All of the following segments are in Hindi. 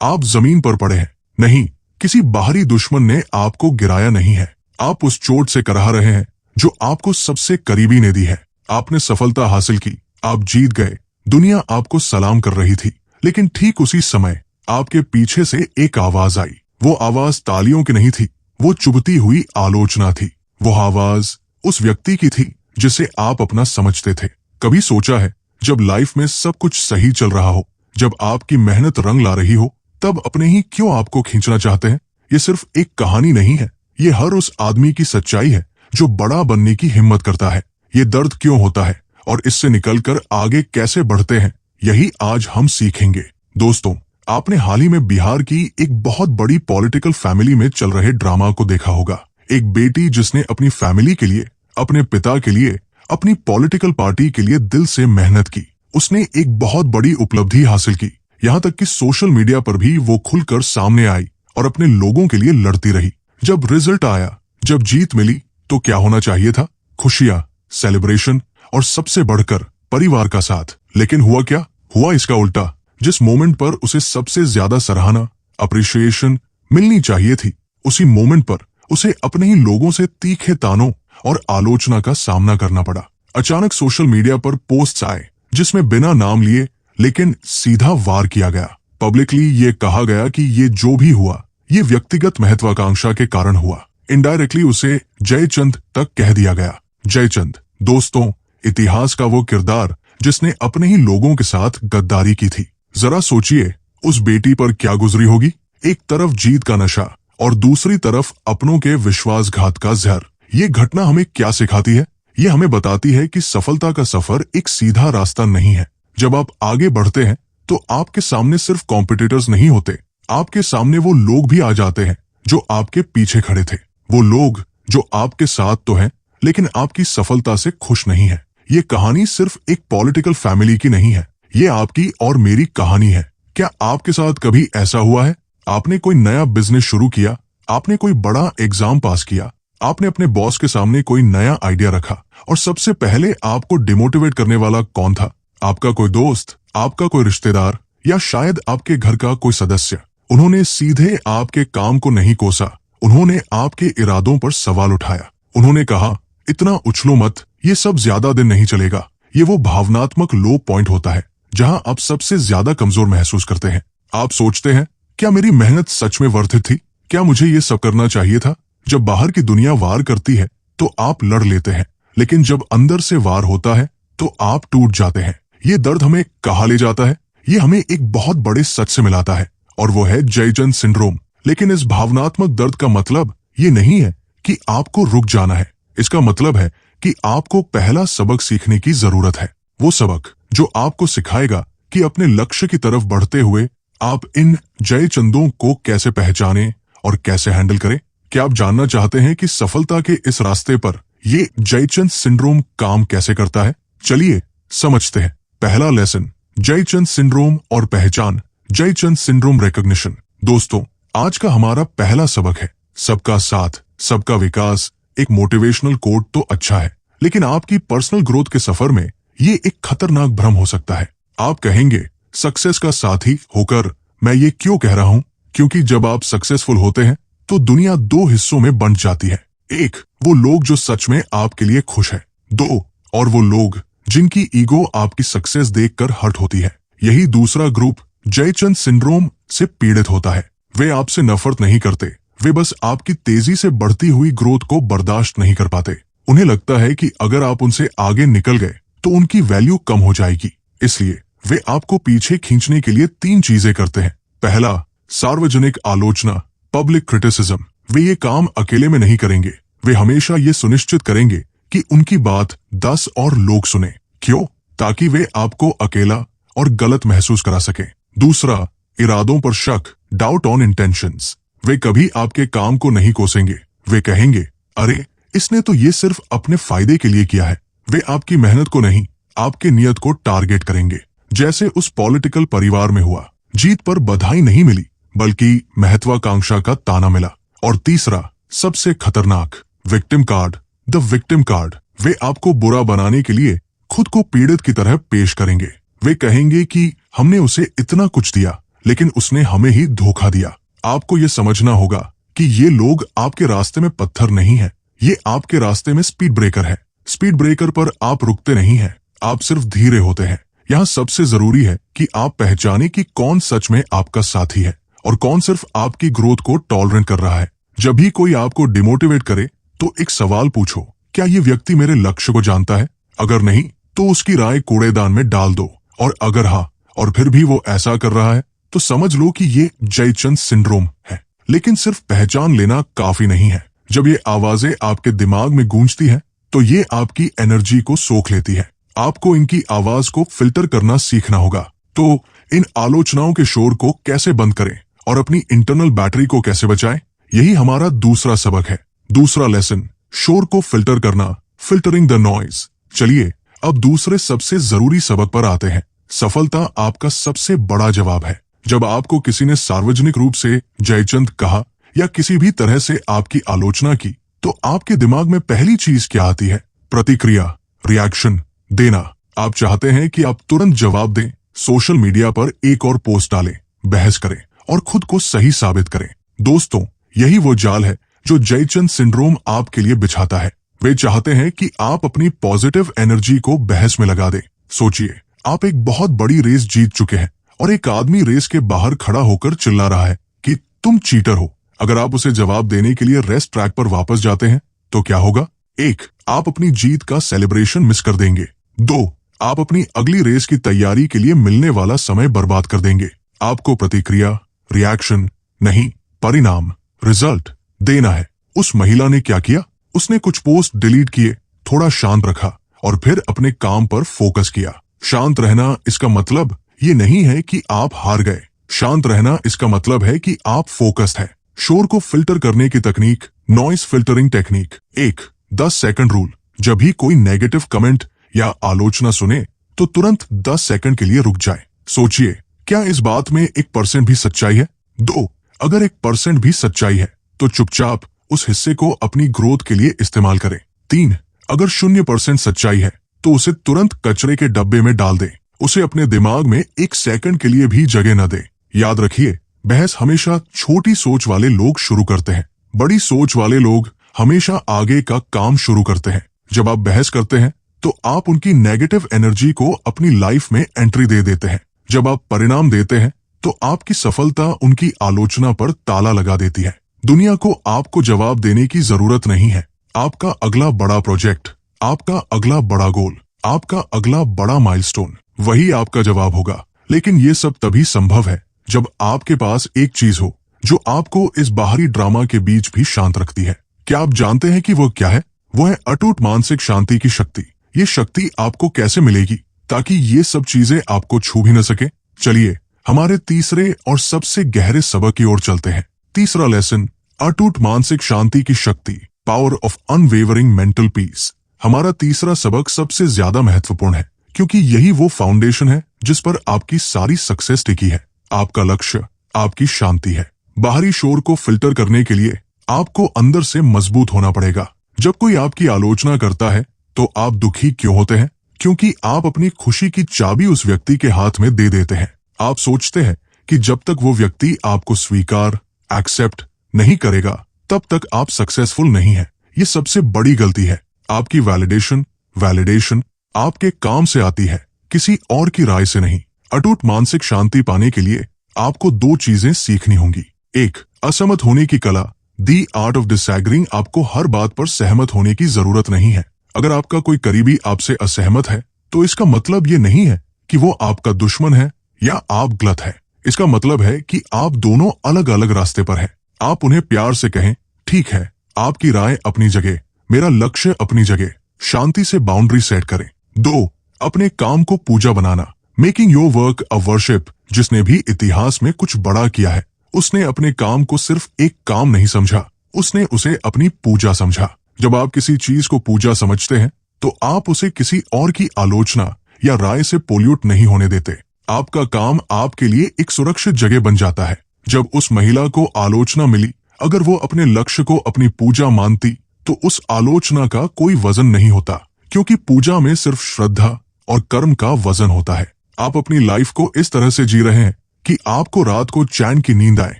आप जमीन पर पड़े हैं। नहीं, किसी बाहरी दुश्मन ने आपको गिराया नहीं है। आप उस चोट से कराह रहे हैं जो आपको सबसे करीबी ने दी है। आपने सफलता हासिल की, आप जीत गए, दुनिया आपको सलाम कर रही थी। लेकिन ठीक उसी समय आपके पीछे से एक आवाज आई। वो आवाज तालियों की नहीं थी, वो चुभती हुई आलोचना थी। वो आवाज उस व्यक्ति की थी जिसे आप अपना समझते थे। कभी सोचा है, जब लाइफ में सब कुछ सही चल रहा हो, जब आपकी मेहनत रंग ला रही हो, तब अपने ही क्यों आपको खींचना चाहते हैं? ये सिर्फ एक कहानी नहीं है, ये हर उस आदमी की सच्चाई है जो बड़ा बनने की हिम्मत करता है। ये दर्द क्यों होता है और इससे निकलकर आगे कैसे बढ़ते हैं, यही आज हम सीखेंगे। दोस्तों, आपने हाल ही में बिहार की एक बहुत बड़ी पॉलिटिकल फैमिली में चल रहे ड्रामा को देखा होगा। एक बेटी जिसने अपनी फैमिली के लिए, अपने पिता के लिए, अपनी पॉलिटिकल पार्टी के लिए दिल से मेहनत की। उसने एक बहुत बड़ी उपलब्धि हासिल की, यहाँ तक कि सोशल मीडिया पर भी वो खुलकर सामने आई और अपने लोगों के लिए लड़ती रही। जब रिजल्ट आया, जब जीत मिली, तो क्या होना चाहिए था? खुशियां, सेलिब्रेशन और सबसे बढ़कर परिवार का साथ। लेकिन हुआ क्या? हुआ इसका उल्टा। जिस मोमेंट पर उसे सबसे ज्यादा सराहना, अप्रिशिएशन मिलनी चाहिए थी, उसी मोमेंट पर उसे अपने ही लोगों से तीखे तानों और आलोचना का सामना करना पड़ा। अचानक सोशल मीडिया पर पोस्ट्स आए जिसमें बिना नाम लिए लेकिन सीधा वार किया गया। पब्लिकली ये कहा गया कि ये जो भी हुआ, ये व्यक्तिगत महत्वाकांक्षा के कारण हुआ। इनडायरेक्टली उसे जयचंद तक कह दिया गया। जयचंद, दोस्तों, इतिहास का वो किरदार जिसने अपने ही लोगों के साथ गद्दारी की थी। जरा सोचिए, उस बेटी पर क्या गुजरी होगी। एक तरफ जीत का नशा और दूसरी तरफ अपनों के विश्वासघात का जहर। ये घटना हमें क्या सिखाती है? ये हमें बताती है कि सफलता का सफर एक सीधा रास्ता नहीं है। जब आप आगे बढ़ते हैं तो आपके सामने सिर्फ कॉम्पिटिटर्स नहीं होते, आपके सामने वो लोग भी आ जाते हैं जो आपके पीछे खड़े थे। वो लोग जो आपके साथ तो हैं, लेकिन आपकी सफलता से खुश नहीं है। ये कहानी सिर्फ एक पॉलिटिकल फैमिली की नहीं है, ये आपकी और मेरी कहानी है। क्या आपके साथ कभी ऐसा हुआ है? आपने कोई नया बिजनेस शुरू किया, आपने कोई बड़ा एग्जाम पास किया, आपने अपने बॉस के सामने कोई नया आइडिया रखा और सबसे पहले आपको डिमोटिवेट करने वाला कौन था? आपका कोई दोस्त, आपका कोई रिश्तेदार या शायद आपके घर का कोई सदस्य। उन्होंने सीधे आपके काम को नहीं कोसा, उन्होंने आपके इरादों पर सवाल उठाया। उन्होंने कहा, इतना उछलो मत, ये सब ज्यादा दिन नहीं चलेगा। ये वो भावनात्मक लो पॉइंट होता है जहां आप सबसे ज्यादा कमजोर महसूस करते हैं। आप सोचते हैं, क्या मेरी मेहनत सच में वर्थ इट थी? क्या मुझे ये सब करना चाहिए था? जब बाहर की दुनिया वार करती है तो आप लड़ लेते हैं, लेकिन जब अंदर से वार होता है तो आप टूट जाते हैं। ये दर्द हमें कहाँ ले जाता है? ये हमें एक बहुत बड़े सच से मिलाता है और वो है जयचंद सिंड्रोम। लेकिन इस भावनात्मक दर्द का मतलब ये नहीं है कि आपको रुक जाना है। इसका मतलब है कि आपको पहला सबक सीखने की जरूरत है। वो सबक जो आपको सिखाएगा कि अपने लक्ष्य की तरफ बढ़ते हुए आप इन जयचंदों को कैसे पहचानें और कैसे हैंडल करें। क्या आप जानना चाहते हैं कि सफलता के इस रास्ते पर ये जयचंद सिंड्रोम काम कैसे करता है? चलिए समझते हैं। पहला लेसन, जयचंद सिंड्रोम और पहचान। Jaichand syndrome recognition. दोस्तों, आज का हमारा पहला सबक है, सबका साथ, सबका विकास। एक मोटिवेशनल कोट तो अच्छा है, लेकिन आपकी पर्सनल ग्रोथ के सफर में ये एक खतरनाक भ्रम हो सकता है। आप कहेंगे, सक्सेस का साथी होकर मैं ये क्यों कह रहा हूं? क्योंकि जब आप सक्सेसफुल होते हैं तो दुनिया दो हिस्सों में बंट जाती है। एक, वो लोग जो सच में आपके लिए खुश है। दो, और वो लोग जिनकी ईगो आपकी सक्सेस देखकर हर्ट होती है। यही दूसरा ग्रुप जयचंद सिंड्रोम से पीड़ित होता है। वे आपसे नफरत नहीं करते, वे बस आपकी तेजी से बढ़ती हुई ग्रोथ को बर्दाश्त नहीं कर पाते। उन्हें लगता है कि अगर आप उनसे आगे निकल गए तो उनकी वैल्यू कम हो जाएगी। इसलिए वे आपको पीछे खींचने के लिए 3 चीजें करते हैं। पहला, सार्वजनिक आलोचना, पब्लिक क्रिटिसिज्म। वे ये काम अकेले में नहीं करेंगे, वे हमेशा ये सुनिश्चित करेंगे कि उनकी बात 10 और लोग सुने। क्यों? ताकि वे आपको अकेला और गलत महसूस करा सके। दूसरा, इरादों पर शक, डाउट ऑन इंटेंशंस। वे कभी आपके काम को नहीं कोसेंगे, वे कहेंगे, अरे इसने तो ये सिर्फ अपने फायदे के लिए किया है। वे आपकी मेहनत को नहीं, आपके नियत को टारगेट करेंगे। जैसे उस पॉलिटिकल परिवार में हुआ, जीत पर बधाई नहीं मिली बल्कि महत्वाकांक्षा का ताना मिला। और तीसरा, सबसे खतरनाक, victim card, the victim card. वे आपको बुरा बनाने के लिए खुद को पीड़ित की तरह पेश करेंगे। वे कहेंगे कि हमने उसे इतना कुछ दिया, लेकिन उसने हमें ही धोखा दिया। आपको ये समझना होगा कि ये लोग आपके रास्ते में पत्थर नहीं है, ये आपके रास्ते में स्पीड ब्रेकर है। स्पीड ब्रेकर पर आप रुकते नहीं हैं, आप सिर्फ धीरे होते हैं। यहाँ सबसे जरूरी है कि आप पहचाने कि कौन सच में आपका साथी है और कौन सिर्फ आपकी ग्रोथ को टॉलरेट कर रहा है। जब भी कोई आपको डिमोटिवेट करे तो एक सवाल पूछो, क्या ये व्यक्ति मेरे लक्ष्य को जानता है? अगर नहीं तो उसकी राय कूड़ेदान में डाल दो, और अगर हाँ और फिर भी वो ऐसा कर रहा है तो समझ लो कि ये जयचंद सिंड्रोम है। लेकिन सिर्फ पहचान लेना काफी नहीं है। जब ये आवाजें आपके दिमाग में गूंजती हैं तो ये आपकी एनर्जी को सोख लेती है। आपको इनकी आवाज को फिल्टर करना सीखना होगा। तो इन आलोचनाओं के शोर को कैसे बंद करें और अपनी इंटरनल बैटरी को कैसे बचाएं, यही हमारा दूसरा सबक है। दूसरा लेसन, शोर को फिल्टर करना, फिल्टरिंग द नॉइज। चलिए अब दूसरे सबसे जरूरी सबक पर आते हैं। सफलता आपका सबसे बड़ा जवाब है। जब आपको किसी ने सार्वजनिक रूप से जयचंद कहा या किसी भी तरह से आपकी आलोचना की तो आपके दिमाग में पहली चीज क्या आती है? प्रतिक्रिया, रिएक्शन देना। आप चाहते हैं कि आप तुरंत जवाब दें, सोशल मीडिया पर एक और पोस्ट डालें, बहस करें और खुद को सही साबित करें। दोस्तों, यही वो जाल है जो जयचंद सिंड्रोम आपके लिए बिछाता है। वे चाहते हैं कि आप अपनी पॉजिटिव एनर्जी को बहस में लगा दें। सोचिए, आप एक बहुत बड़ी रेस जीत चुके हैं और एक आदमी रेस के बाहर खड़ा होकर चिल्ला रहा है कि तुम चीटर हो। अगर आप उसे जवाब देने के लिए रेस ट्रैक पर वापस जाते हैं तो क्या होगा? 1. आप अपनी जीत का सेलिब्रेशन मिस कर देंगे। 2. आप अपनी अगली रेस की तैयारी के लिए मिलने वाला समय बर्बाद कर देंगे। आपको प्रतिक्रिया, रिएक्शन नहीं, परिणाम, रिजल्ट देना है। उस महिला ने क्या किया? उसने कुछ पोस्ट डिलीट किए, थोड़ा शांत रखा और फिर अपने काम पर फोकस किया। शांत रहना इसका मतलब ये नहीं है कि आप हार गए। शांत रहना इसका मतलब है कि आप फोकस्ड है। शोर को फिल्टर करने की तकनीक, noise filtering technique. 1. 10 second rule. जब भी कोई नेगेटिव कमेंट या आलोचना सुने तो तुरंत 10 सेकंड के लिए रुक जाए। सोचिए, क्या इस बात में 1% भी सच्चाई है? 2. अगर 1% भी सच्चाई है तो चुपचाप उस हिस्से को अपनी ग्रोथ के लिए इस्तेमाल करें। 3. अगर 0% सच्चाई है तो उसे तुरंत कचरे के डब्बे में डाल दें। उसे अपने दिमाग में 1 सेकंड के लिए भी जगह न दें। याद रखिए, बहस हमेशा छोटी सोच वाले लोग शुरू करते हैं, बड़ी सोच वाले लोग हमेशा आगे का काम शुरू करते हैं। जब आप बहस करते हैं तो आप उनकी नेगेटिव एनर्जी को अपनी लाइफ में एंट्री दे देते हैं। जब आप परिणाम देते हैं तो आपकी सफलता उनकी आलोचना पर ताला लगा देती है। दुनिया को आपको जवाब देने की जरूरत नहीं है। आपका अगला बड़ा प्रोजेक्ट, आपका अगला बड़ा गोल, आपका अगला बड़ा माइलस्टोन, वही आपका जवाब होगा। लेकिन ये सब तभी संभव है जब आपके पास एक चीज हो जो आपको इस बाहरी ड्रामा के बीच भी शांत रखती है। क्या आप जानते हैं कि वो क्या है? वो है अटूट मानसिक शांति की शक्ति। ये शक्ति आपको कैसे मिलेगी ताकि ये सब चीजें आपको छू भी न सके? चलिए हमारे तीसरे और सबसे गहरे सबक की ओर चलते हैं। तीसरा लेसन, अटूट मानसिक शांति की शक्ति, power of unwavering mental peace. हमारा तीसरा सबक सबसे ज्यादा महत्वपूर्ण है क्योंकि यही वो फाउंडेशन है जिस पर आपकी सारी सक्सेस टिकी है। आपका लक्ष्य आपकी शांति है। बाहरी शोर को फिल्टर करने के लिए आपको अंदर से मजबूत होना पड़ेगा। जब कोई आपकी आलोचना करता है तो आप दुखी क्यों होते हैं? क्योंकि आप अपनी खुशी की चाबी उस व्यक्ति के हाथ में दे देते हैं। आप सोचते हैं कि जब तक वो व्यक्ति आपको स्वीकार, एक्सेप्ट नहीं करेगा तब तक आप सक्सेसफुल नहीं हैं। ये सबसे बड़ी गलती है। आपकी वैलिडेशन आपके काम से आती है, किसी और की राय से नहीं। अटूट मानसिक शांति पाने के लिए आपको 2 चीजें सीखनी होंगी। 1. असहमत होने की कला, दी आर्ट ऑफ डिसएग्रीइंग। आपको हर बात पर सहमत होने की जरूरत नहीं है। अगर आपका कोई करीबी आपसे असहमत है तो इसका मतलब ये नहीं है कि वो आपका दुश्मन है या आप गलत है। इसका मतलब है कि आप दोनों अलग अलग रास्ते पर हैं। आप उन्हें प्यार से कहें, ठीक है, आपकी राय अपनी जगह, मेरा लक्ष्य अपनी जगह। शांति से बाउंड्री सेट करें। 2. अपने काम को पूजा बनाना, making your work a worship. जिसने भी इतिहास में कुछ बड़ा किया है उसने अपने काम को सिर्फ एक काम नहीं समझा, उसने उसे अपनी पूजा समझा। जब आप किसी चीज को पूजा समझते हैं तो आप उसे किसी और की आलोचना या राय से पोल्यूट नहीं होने देते। आपका काम आपके लिए एक सुरक्षित जगह बन जाता है। जब उस महिला को आलोचना मिली, अगर वो अपने लक्ष्य को अपनी पूजा मानती तो उस आलोचना का कोई वजन नहीं होता, क्योंकि पूजा में सिर्फ श्रद्धा और कर्म का वजन होता है। आप अपनी लाइफ को इस तरह से जी रहे हैं कि आपको रात को चैन की नींद आए,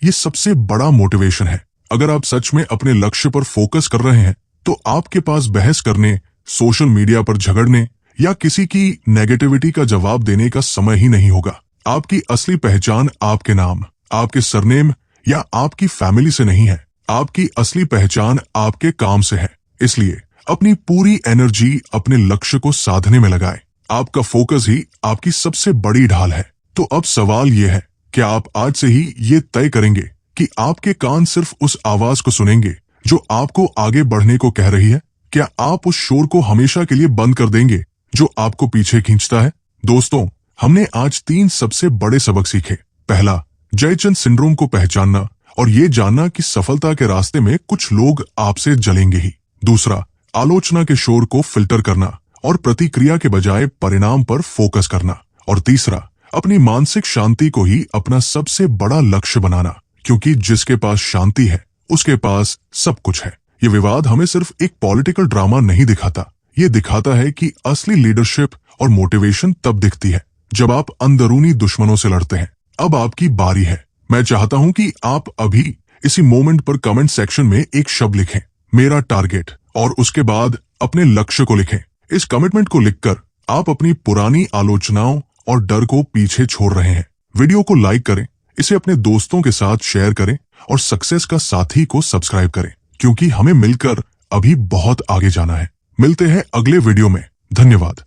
ये सबसे बड़ा मोटिवेशन है। अगर आप सच में अपने लक्ष्य पर फोकस कर रहे हैं तो आपके पास बहस करने, सोशल मीडिया पर झगड़ने या किसी की नेगेटिविटी का जवाब देने का समय ही नहीं होगा। आपकी असली पहचान आपके नाम, आपके सरनेम या आपकी फैमिली से नहीं है। आपकी असली पहचान आपके काम से है। इसलिए अपनी पूरी एनर्जी अपने लक्ष्य को साधने में लगाएं। आपका फोकस ही आपकी सबसे बड़ी ढाल है। तो अब सवाल यह है, क्या आप आज से ही ये तय करेंगे कि आपके कान सिर्फ उस आवाज को सुनेंगे जो आपको आगे बढ़ने को कह रही है? क्या आप उस शोर को हमेशा के लिए बंद कर देंगे जो आपको पीछे खींचता है? दोस्तों, हमने आज 3 सबसे बड़े सबक सीखे। पहला, जयचंद सिंड्रोम को पहचानना और ये जानना कि सफलता के रास्ते में कुछ लोग आपसे जलेंगे ही। दूसरा, आलोचना के शोर को फिल्टर करना और प्रतिक्रिया के बजाय परिणाम पर फोकस करना। और तीसरा, अपनी मानसिक शांति को ही अपना सबसे बड़ा लक्ष्य बनाना, क्योंकि जिसके पास शांति है उसके पास सब कुछ है। ये विवाद हमें सिर्फ एक पॉलिटिकल ड्रामा नहीं दिखाता, ये दिखाता है कि असली लीडरशिप और मोटिवेशन तब दिखती है जब आप अंदरूनी दुश्मनों से लड़ते हैं। अब आपकी बारी है। मैं चाहता हूं कि आप अभी इसी मोमेंट पर कमेंट सेक्शन में एक शब्द लिखें, मेरा टारगेट, और उसके बाद अपने लक्ष्य को लिखें। इस कमिटमेंट को लिखकर आप अपनी पुरानी आलोचनाओं और डर को पीछे छोड़ रहे हैं। वीडियो को लाइक करें, इसे अपने दोस्तों के साथ शेयर करें और सक्सेस का साथी को सब्सक्राइब करें, क्योंकि हमें मिलकर अभी बहुत आगे जाना है। मिलते हैं अगले वीडियो में। धन्यवाद।